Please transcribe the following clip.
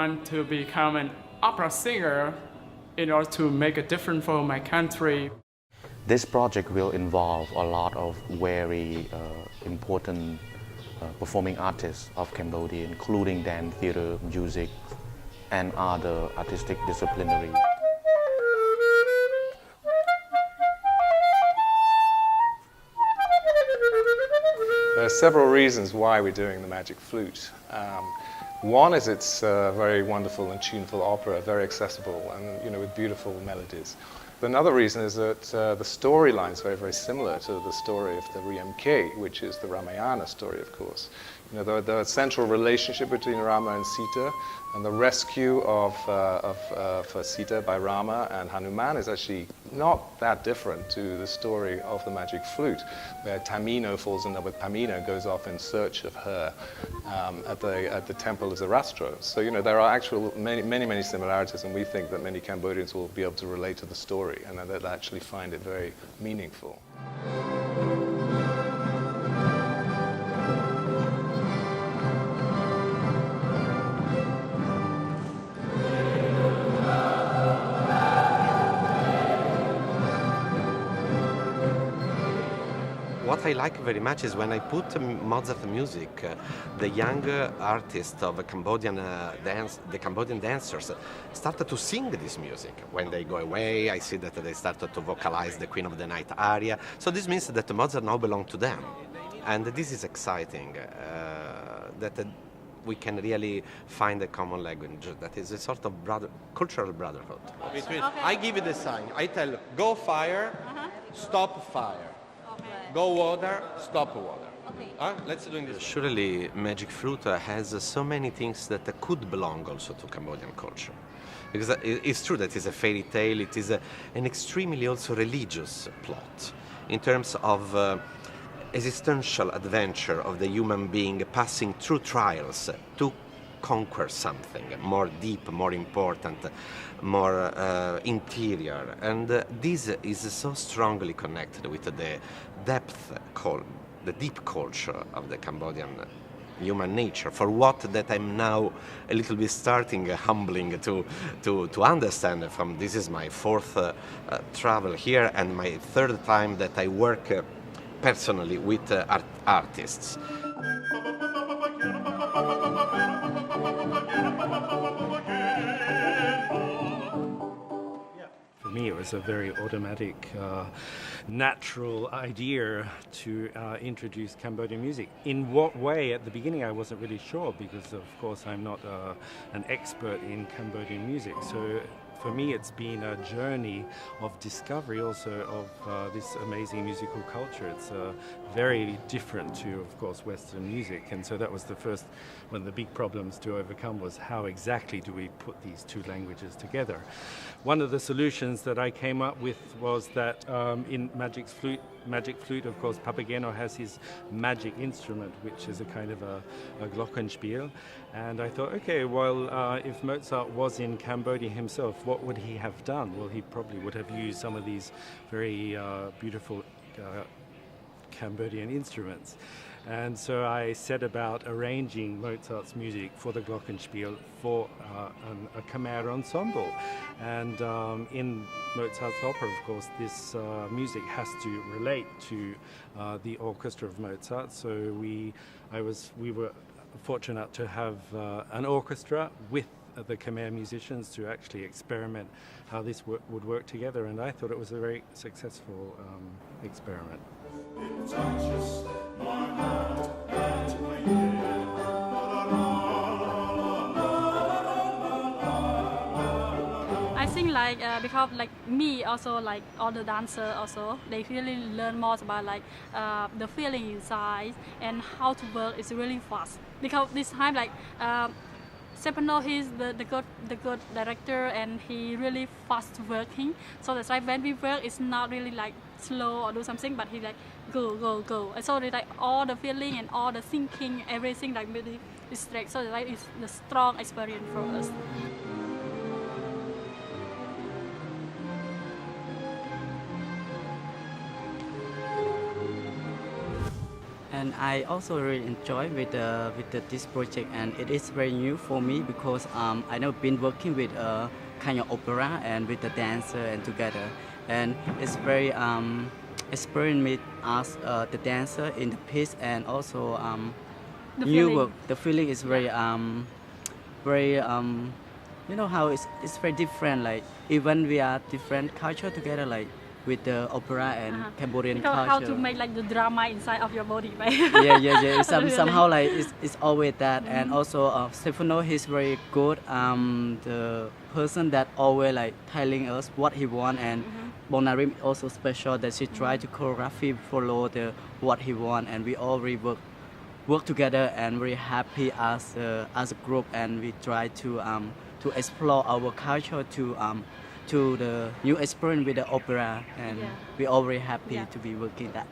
want to become an opera singer in order to make a difference for my country. This project will involve a lot of very important performing artists of Cambodia, including dance, theater, music, and other artistic disciplinary. There are several reasons why we're doing the Magic Flute. One is it's a very wonderful and tuneful opera, very accessible and with beautiful melodies. But another reason is that the storyline is very, very similar to the story of the Riamke, which is the Ramayana story, of course. The central relationship between Rama and Sita and the rescue of Sita by Rama and Hanuman is actually not that different to the story of the Magic Flute, where Tamino falls in love with Pamina, goes off in search of her at the temple of Zoroaster. So there are many similarities, and we think that many Cambodians will be able to relate to the story and that they'll actually find it very meaningful. What I like very much is when I put Mozart music, the young artists of the Cambodian dancers started to sing this music. When they go away, I see that they started to vocalize the Queen of the Night aria. So this means that Mozart now belongs to them. And this is exciting, that we can really find a common language that is a sort of cultural brotherhood. Okay. I give you the sign. I tell, go fire, stop fire. Go water, stop water. Okay. Let's do this. Surely Magic Flute has so many things that could belong also to Cambodian culture. Because it's true that it's a fairy tale, it is an extremely also religious plot in terms of existential adventure of the human being passing through trials to conquer something more deep, more important, more interior. And this is so strongly connected with the deep culture of the Cambodian human nature, for what that I'm now a little bit starting humbling to understand from. This is my fourth travel here and my third time that I work personally with artists. For me, it was a very automatic, natural idea to introduce Cambodian music. In what way? At the beginning, I wasn't really sure because, of course, I'm not an expert in Cambodian music. So for me, it's been a journey of discovery also of this amazing musical culture. It's very different to, of course, Western music. And so that was one of the big problems to overcome was how exactly do we put these two languages together. One of the solutions that I came up with was that in Magic Flute, of course, Papageno has his magic instrument, which is a kind of a glockenspiel. And I thought, okay, well, if Mozart was in Cambodia himself, what would he have done? Well, he probably would have used some of these very beautiful Cambodian instruments. And so I set about arranging Mozart's music for the glockenspiel for a Khmer ensemble. And in Mozart's opera, of course, this music has to relate to the orchestra of Mozart. So we were fortunate to have an orchestra with the Khmer musicians to actually experiment how this would work together, and I thought it was a very successful experiment. I think because me also all the dancers also they really learn more about the feeling inside and how to work is really fast because this time Stefano, he's the good director and he really fast working. So that's why when we work, it's not really slow or do something, but he go. And so all the feeling and all the thinking, everything really is straight. So it's the strong experience for us. And I also really enjoy this project, and it is very new for me because I never been working with a kind of opera and with the dancer and together, and it's very experienced me as the dancer in the piece, and also The new feeling. work. The feeling is very very you know how it's very different. Like even we are different culture together, like with the opera and Cambodian Because culture. how to make like the drama inside of your body, right? Yeah. Really. Somehow like it's always that, and also Stefano, he's very good. The person that always like telling us what he want, and Bonarim also special that she try to choreography follow what he want, and we all really work together and very happy as a group, and we try to explore our culture to the new experience with the opera, and Yeah. we all very happy Yeah. to be working that.